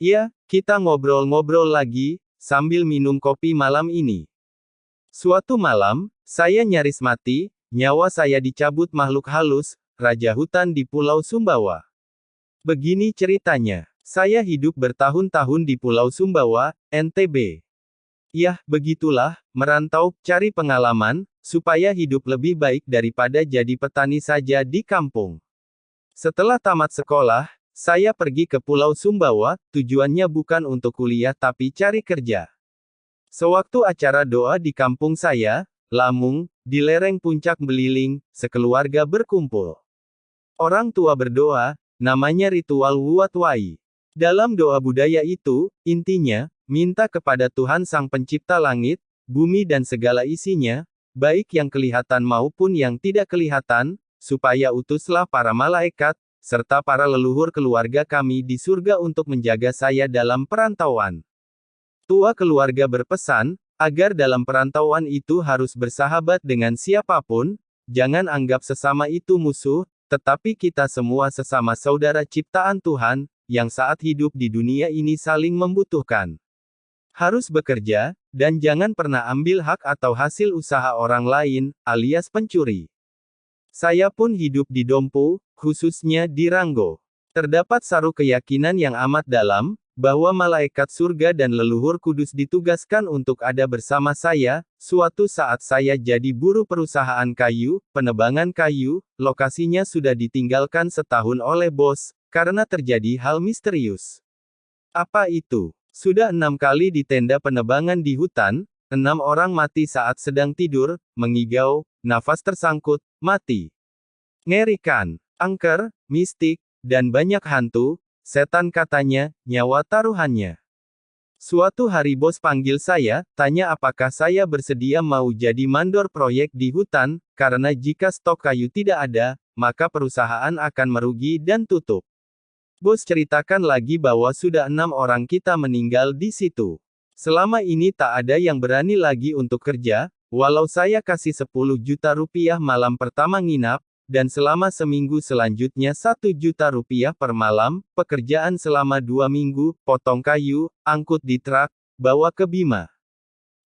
Iya, kita ngobrol-ngobrol lagi, sambil minum kopi malam ini. Suatu malam, saya nyaris mati, nyawa saya dicabut makhluk halus, Raja Hutan di Pulau Sumbawa. Begini ceritanya. Saya hidup bertahun-tahun di Pulau Sumbawa, NTB. Yah, begitulah, merantau, cari pengalaman, supaya hidup lebih baik daripada jadi petani saja di kampung. Setelah tamat sekolah, saya pergi ke Pulau Sumbawa, tujuannya bukan untuk kuliah tapi cari kerja. Sewaktu acara doa di kampung saya, Lamung, di lereng puncak Beliling, sekeluarga berkumpul. Orang tua berdoa, namanya ritual Wuat Wai. Dalam doa budaya itu, intinya, minta kepada Tuhan Sang Pencipta langit, bumi dan segala isinya, baik yang kelihatan maupun yang tidak kelihatan, supaya utuslah para malaikat, serta para leluhur keluarga kami di surga untuk menjaga saya dalam perantauan. Tua keluarga berpesan, agar dalam perantauan itu harus bersahabat dengan siapapun, jangan anggap sesama itu musuh, tetapi kita semua sesama saudara ciptaan Tuhan, yang saat hidup di dunia ini saling membutuhkan. Harus bekerja, dan jangan pernah ambil hak atau hasil usaha orang lain, alias pencuri. Saya pun hidup di Dompu, khususnya di Ranggo. Terdapat saru keyakinan yang amat dalam, bahwa malaikat surga dan leluhur kudus ditugaskan untuk ada bersama saya, suatu saat saya jadi buruh perusahaan kayu, penebangan kayu, lokasinya sudah ditinggalkan setahun oleh bos, karena terjadi hal misterius. Apa itu? Sudah 6 kali di tenda penebangan di hutan, 6 orang mati saat sedang tidur, mengigau, nafas tersangkut, mati. Ngerikan, angker, mistik, dan banyak hantu, setan katanya, nyawa taruhannya. Suatu hari bos panggil saya, tanya apakah saya bersedia mau jadi mandor proyek di hutan, karena jika stok kayu tidak ada, maka perusahaan akan merugi dan tutup. Bos ceritakan lagi bahwa sudah 6 orang kita meninggal di situ. Selama ini tak ada yang berani lagi untuk kerja, walau saya kasih 10 juta rupiah malam pertama nginap, dan selama seminggu selanjutnya 1 juta rupiah per malam, pekerjaan selama 2 minggu, potong kayu, angkut di truk, bawa ke Bima.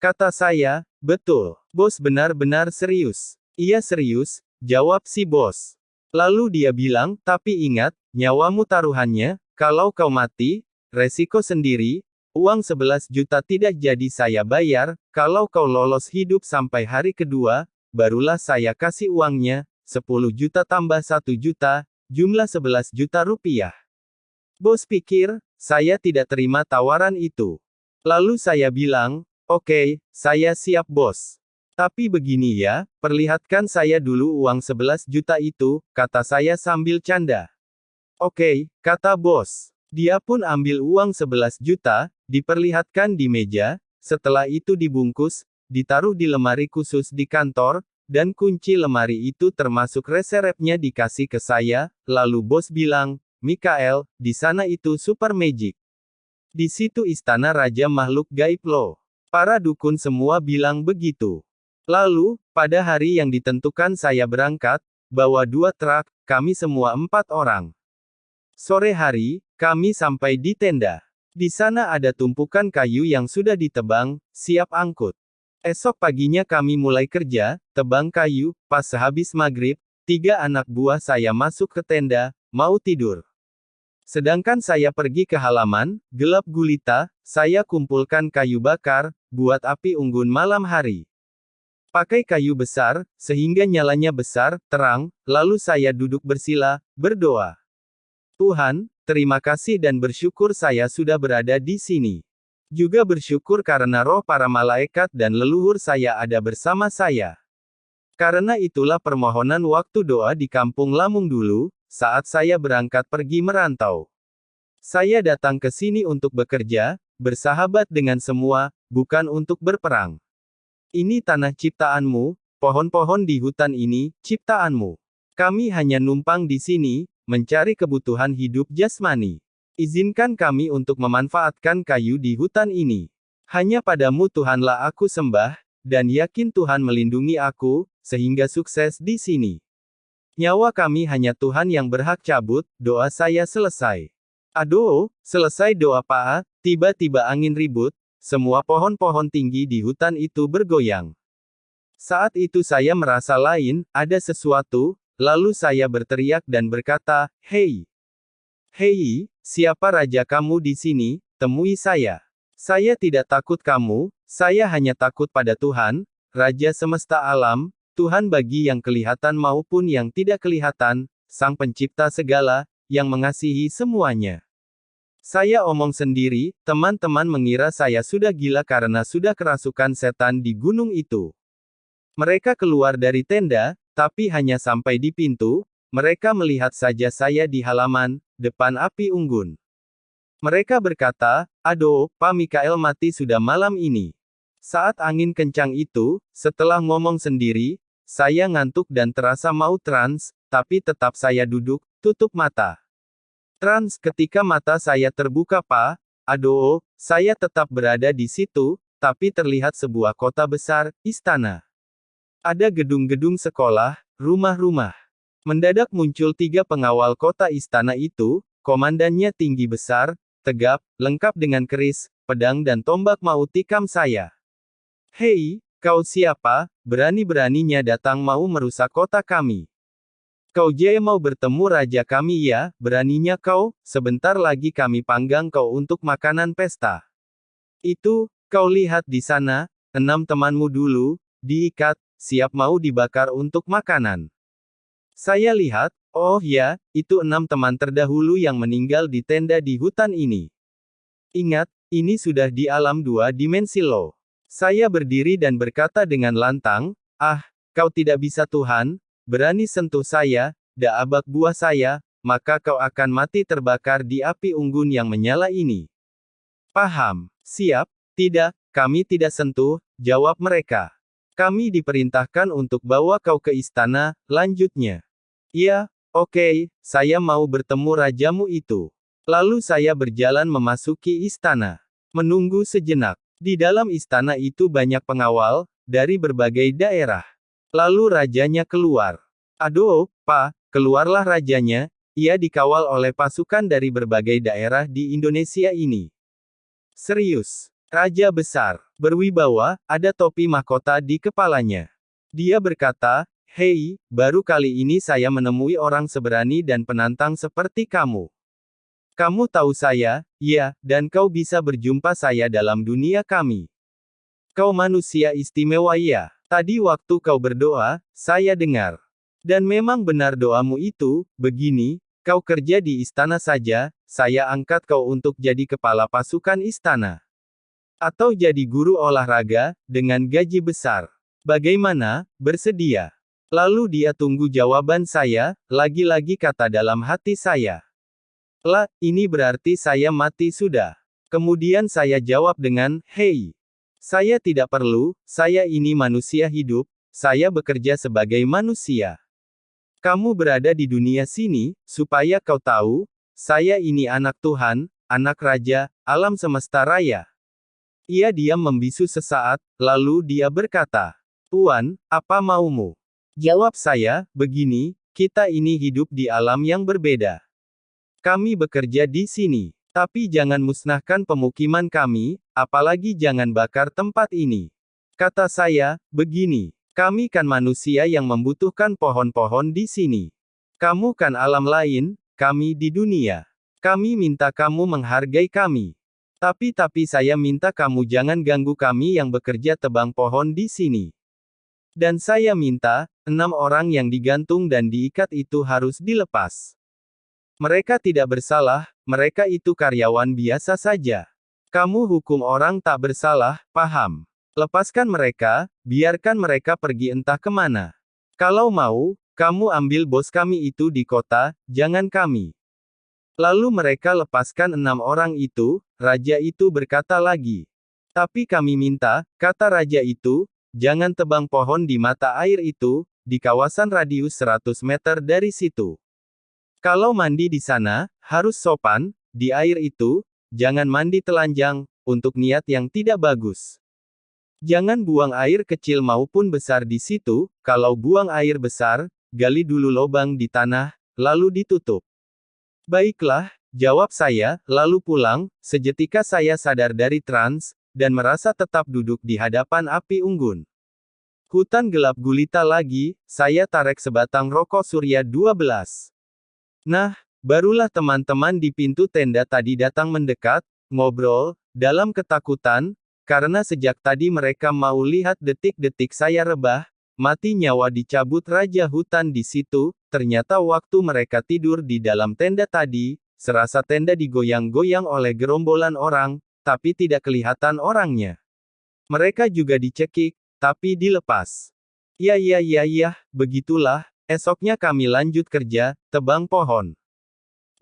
Kata saya, betul, bos benar-benar serius. Iya serius, jawab si bos. Lalu dia bilang, tapi ingat, nyawamu taruhannya, kalau kau mati, resiko sendiri, uang 11 juta tidak jadi saya bayar, kalau kau lolos hidup sampai hari kedua, barulah saya kasih uangnya, 10 juta tambah 1 juta, jumlah 11 juta rupiah. Bos pikir, saya tidak terima tawaran itu. Lalu saya bilang, oke, saya siap bos. Tapi begini ya, perlihatkan saya dulu uang 11 juta itu, kata saya sambil canda. Oke, kata bos. Dia pun ambil uang 11 juta, diperlihatkan di meja, setelah itu dibungkus, ditaruh di lemari khusus di kantor, dan kunci lemari itu termasuk reserepnya dikasih ke saya, lalu bos bilang, Mikael, di sana itu super magic. Di situ istana raja makhluk gaib loh. Para dukun semua bilang begitu. Lalu, pada hari yang ditentukan saya berangkat, bawa 2 truk, kami semua 4 orang. Sore hari, kami sampai di tenda. Di sana ada tumpukan kayu yang sudah ditebang, siap angkut. Esok paginya kami mulai kerja, tebang kayu, pas sehabis maghrib, 3 anak buah saya masuk ke tenda, mau tidur. Sedangkan saya pergi ke halaman, gelap gulita, saya kumpulkan kayu bakar, buat api unggun malam hari. Pakai kayu besar, sehingga nyalanya besar, terang, lalu saya duduk bersila, berdoa. Tuhan, terima kasih dan bersyukur saya sudah berada di sini. Juga bersyukur karena roh para malaikat dan leluhur saya ada bersama saya. Karena itulah permohonan waktu doa di kampung Lamung dulu, saat saya berangkat pergi merantau. Saya datang ke sini untuk bekerja, bersahabat dengan semua, bukan untuk berperang. Ini tanah ciptaanmu, pohon-pohon di hutan ini, ciptaanmu. Kami hanya numpang di sini, mencari kebutuhan hidup jasmani. Izinkan kami untuk memanfaatkan kayu di hutan ini. Hanya padamu Tuhanlah aku sembah, dan yakin Tuhan melindungi aku, sehingga sukses di sini. Nyawa kami hanya Tuhan yang berhak cabut, doa saya selesai. Aduh, selesai doa Pak, tiba-tiba angin ribut, semua pohon-pohon tinggi di hutan itu bergoyang. Saat itu saya merasa lain, ada sesuatu, lalu saya berteriak dan berkata, "Hei! Hei, siapa raja kamu di sini? Temui saya. Saya tidak takut kamu, saya hanya takut pada Tuhan, Raja semesta alam, Tuhan bagi yang kelihatan maupun yang tidak kelihatan, Sang Pencipta segala, yang mengasihi semuanya." Saya omong sendiri, teman-teman mengira saya sudah gila karena sudah kerasukan setan di gunung itu. Mereka keluar dari tenda, tapi hanya sampai di pintu, mereka melihat saja saya di halaman, depan api unggun. Mereka berkata, "Aduh, Pak Mikael mati sudah malam ini." Saat angin kencang itu, setelah ngomong sendiri, saya ngantuk dan terasa mau trans, tapi tetap saya duduk, tutup mata. Trans ketika mata saya terbuka Pak, aduh, saya tetap berada di situ, tapi terlihat sebuah kota besar, istana. Ada gedung-gedung sekolah, rumah-rumah. Mendadak muncul 3 pengawal kota istana itu, komandannya tinggi besar, tegap, lengkap dengan keris, pedang dan tombak mau tikam saya. "Hei, kau siapa, berani-beraninya datang mau merusak kota kami? Kau Jaya mau bertemu raja kami ya, beraninya kau, sebentar lagi kami panggang kau untuk makanan pesta. Itu, kau lihat di sana, 6 temanmu dulu, diikat, siap mau dibakar untuk makanan." Saya lihat, oh ya, itu 6 teman terdahulu yang meninggal di tenda di hutan ini. Ingat, ini sudah di alam 2 dimensi loh. Saya berdiri dan berkata dengan lantang, "Ah, kau tidak bisa Tuhan, berani sentuh saya, abak buah saya, maka kau akan mati terbakar di api unggun yang menyala ini." "Paham, siap, tidak, kami tidak sentuh," jawab mereka. "Kami diperintahkan untuk bawa kau ke istana," lanjutnya. "Iya, oke, saya mau bertemu rajamu itu." Lalu saya berjalan memasuki istana. Menunggu sejenak. Di dalam istana itu banyak pengawal, dari berbagai daerah. Lalu rajanya keluar. Aduh, Pak, keluarlah rajanya, ia dikawal oleh pasukan dari berbagai daerah di Indonesia ini. Serius. Raja besar, berwibawa, ada topi mahkota di kepalanya. Dia berkata, "Hei, baru kali ini saya menemui orang seberani dan penantang seperti kamu. Kamu tahu saya, ya, dan kau bisa berjumpa saya dalam dunia kami. Kau manusia istimewa ya. Tadi waktu kau berdoa, saya dengar. Dan memang benar doamu itu, begini, kau kerja di istana saja, saya angkat kau untuk jadi kepala pasukan istana. Atau jadi guru olahraga, dengan gaji besar. Bagaimana, bersedia?" Lalu dia tunggu jawaban saya, lagi-lagi kata dalam hati saya. "Lah, ini berarti saya mati sudah." Kemudian saya jawab dengan, "Hei. Saya tidak perlu, saya ini manusia hidup, saya bekerja sebagai manusia. Kamu berada di dunia sini, supaya kau tahu, saya ini anak Tuhan, anak Raja, alam semesta raya." Ia diam membisu sesaat, lalu dia berkata, "Tuan, apa maumu?" Jawab saya, "Begini, kita ini hidup di alam yang berbeda. Kami bekerja di sini. Tapi jangan musnahkan pemukiman kami, apalagi jangan bakar tempat ini." Kata saya, "Begini, kami kan manusia yang membutuhkan pohon-pohon di sini. Kamu kan alam lain, kami di dunia. Kami minta kamu menghargai kami. Tapi saya minta kamu jangan ganggu kami yang bekerja tebang pohon di sini. Dan saya minta, 6 orang yang digantung dan diikat itu harus dilepas. Mereka tidak bersalah, mereka itu karyawan biasa saja. Kamu hukum orang tak bersalah, paham? Lepaskan mereka, biarkan mereka pergi entah kemana. Kalau mau, kamu ambil bos kami itu di kota, jangan kami." Lalu mereka lepaskan 6 orang itu, raja itu berkata lagi. "Tapi kami minta," kata raja itu, "jangan tebang pohon di mata air itu, di kawasan radius 100 meter dari situ. Kalau mandi di sana, harus sopan, di air itu, jangan mandi telanjang, untuk niat yang tidak bagus. Jangan buang air kecil maupun besar di situ, kalau buang air besar, gali dulu lubang di tanah, lalu ditutup." "Baiklah," jawab saya, lalu pulang. Sejetika saya sadar dari trans, dan merasa tetap duduk di hadapan api unggun. Hutan gelap gulita lagi, saya tarik sebatang rokok Surya 12. Nah, barulah teman-teman di pintu tenda tadi datang mendekat, ngobrol, dalam ketakutan, karena sejak tadi mereka mau lihat detik-detik saya rebah, mati nyawa dicabut Raja Hutan di situ. Ternyata waktu mereka tidur di dalam tenda tadi, serasa tenda digoyang-goyang oleh gerombolan orang, tapi tidak kelihatan orangnya. Mereka juga dicekik, tapi dilepas. Ya, begitulah. Esoknya kami lanjut kerja, tebang pohon.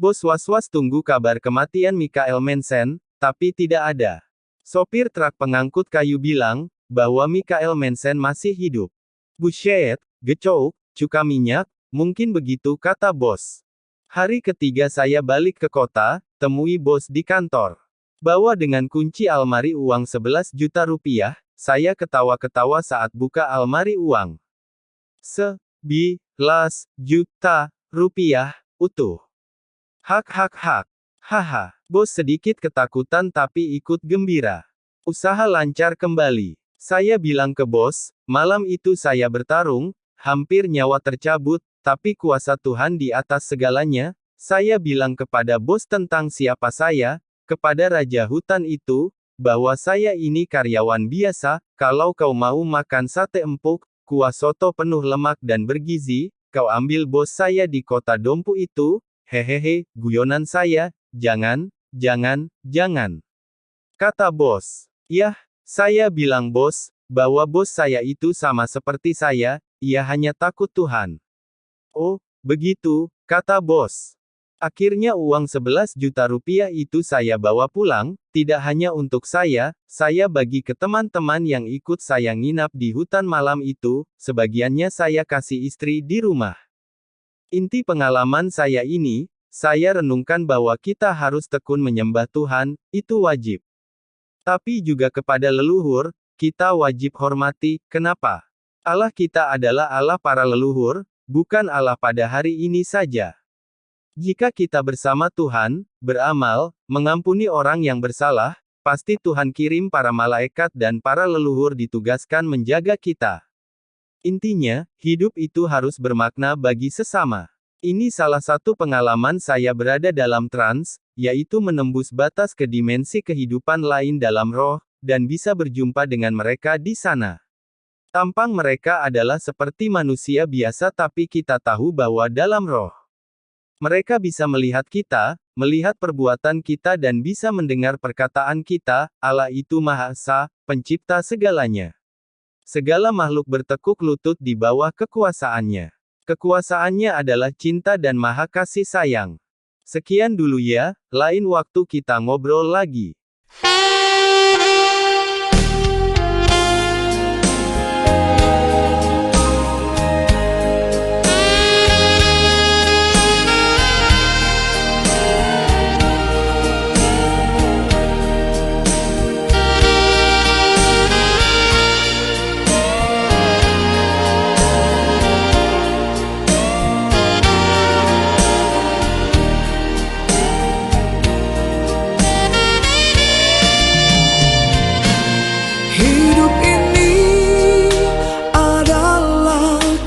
Bos was-was tunggu kabar kematian Mikael Mensen, tapi tidak ada. Sopir truk pengangkut kayu bilang, bahwa Mikael Mensen masih hidup. Buset, gecok, cuka minyak, mungkin begitu kata bos. Hari ketiga saya balik ke kota, temui bos di kantor. Bawa dengan kunci almari uang 11 juta rupiah, saya ketawa-ketawa saat buka almari uang. 11 juta rupiah, utuh. Hak. Haha, bos sedikit ketakutan tapi ikut gembira. Usaha lancar kembali. Saya bilang ke bos, malam itu saya bertarung, hampir nyawa tercabut, tapi kuasa Tuhan di atas segalanya. Saya bilang kepada bos tentang siapa saya, kepada Raja Hutan itu, bahwa saya ini karyawan biasa. Kalau kau mau makan sate empuk, kuah soto penuh lemak dan bergizi, kau ambil bos saya di kota Dompu itu. Hehehe, guyonan saya, jangan. Kata bos. Yah, saya bilang bos, bahwa bos saya itu sama seperti saya, ia hanya takut Tuhan. Oh, begitu, kata bos. Akhirnya uang 11 juta rupiah itu saya bawa pulang, tidak hanya untuk saya bagi ke teman-teman yang ikut saya nginap di hutan malam itu, sebagiannya saya kasih istri di rumah. Inti pengalaman saya ini, saya renungkan bahwa kita harus tekun menyembah Tuhan, itu wajib. Tapi juga kepada leluhur, kita wajib hormati. Kenapa? Allah kita adalah Allah para leluhur, bukan Allah pada hari ini saja. Jika kita bersama Tuhan, beramal, mengampuni orang yang bersalah, pasti Tuhan kirim para malaikat dan para leluhur ditugaskan menjaga kita. Intinya, hidup itu harus bermakna bagi sesama. Ini salah satu pengalaman saya berada dalam trans, yaitu menembus batas ke dimensi kehidupan lain dalam roh, dan bisa berjumpa dengan mereka di sana. Tampang mereka adalah seperti manusia biasa tapi kita tahu bahwa dalam roh. Mereka bisa melihat kita, melihat perbuatan kita dan bisa mendengar perkataan kita. Allah itu Maha Esa, pencipta segalanya. Segala makhluk bertekuk lutut di bawah kekuasaannya. Kekuasaannya adalah cinta dan maha kasih sayang. Sekian dulu ya, lain waktu kita ngobrol lagi.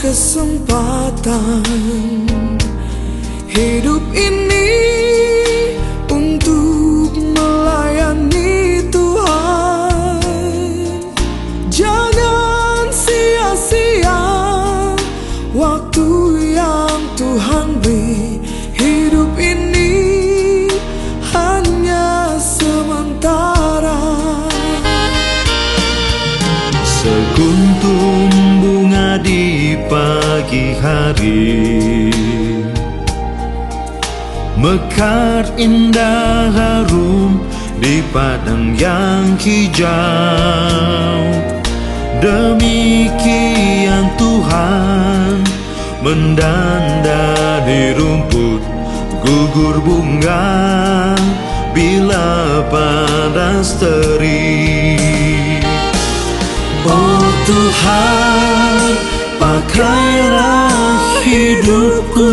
Kesempatan hidup ini untuk melayani Tuhan. Jangan sia-sia waktu yang Tuhan beri. Hidup ini hanya sementara. Sekuntum bunga di pagi hari, mekar indah harum di padang yang hijau. Demikian Tuhan mendandani rumput, gugur bunga bila panas terik. Oh Tuhan, pakailah hidupku